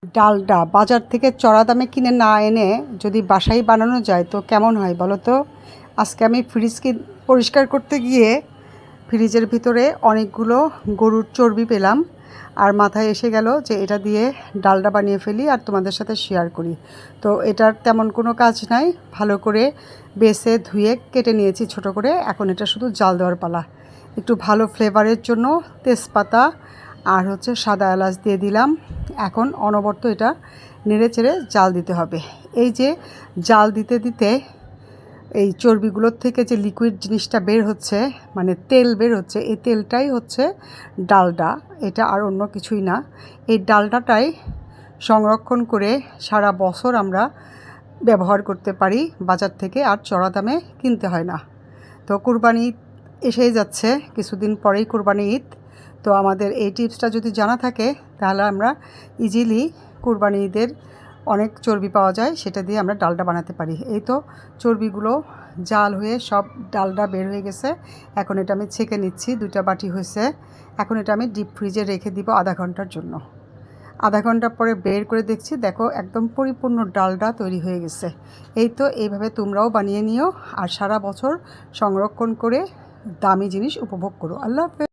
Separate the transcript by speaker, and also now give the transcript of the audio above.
Speaker 1: ডালটা বাজার থেকে চড়া দামে কিনে না এনে যদি বাসায় বানানো যায় তো কেমন হয় বলো তো। আজকে আমি ফ্রিজকে পরিষ্কার করতে গিয়ে ফ্রিজের ভিতরে অনেকগুলো গরুর চর্বি পেলাম, আর মাথায় এসে গেল যে এটা দিয়ে ডালডা বানিয়ে ফেলি আর তোমাদের সাথে শেয়ার করি। তো এটার তেমন কোনো কাজ নাই, ভালো করে বেছে ধুয়ে কেটে নিয়েছি ছোট করে। এখন এটা শুধু জাল দেওয়ার পালা। একটু ভালো ফ্লেভারের জন্য তেজপাতা আর সাদা এলাচ দিয়ে দিলাম। এখন অনবরত এটা নেড়ে চেড়ে জাল দিতে হবে। এই যে জাল দিতে দিতে এই চর্বিগুলোর থেকে যে লিকুইড জিনিসটা বের হচ্ছে, মানে তেল বের হচ্ছে, এই তেলটাই হচ্ছে ডালডা, এটা আর অন্য কিছুই না। এই ডালডাটাই সংরক্ষণ করে সারা বছর আমরা ব্যবহার করতে পারি বাজার থেকে, আর চড়া দামে কিনতে হয় না। তো কুরবানি ঈদ এসেই যাচ্ছে, কিছুদিন পরেই কুরবানি ঈদ। তো আমাদের এই টিপসটা যদি জানা থাকে তাহলে আমরা ইজিলি কুরবানি ঈদের অনেক চর্বি পাওয়া যায়, সেটা দিয়ে আমরা ডালডা বানাতে পারি। এই তো চর্বিগুলো জাল হয়ে সব ডালডা বের হয়ে গেছে। এখন এটা আমি ছেঁকে নিচ্ছি, 2টা বাটি হয়েছে। এখন এটা আমি ডিপ ফ্রিজে রেখে দিব আধা ঘন্টার জন্য। আধা ঘন্টা পরে বের করে দেখছি, দেখো একদম পরিপূর্ণ ডালডা তৈরি হয়ে গেছে। এই তো এইভাবে তোমরাও বানিয়ে নিও আর সারা বছর সংরক্ষণ করে দামি জিনিস উপভোগ করো। আল্লাহ হাফেজ।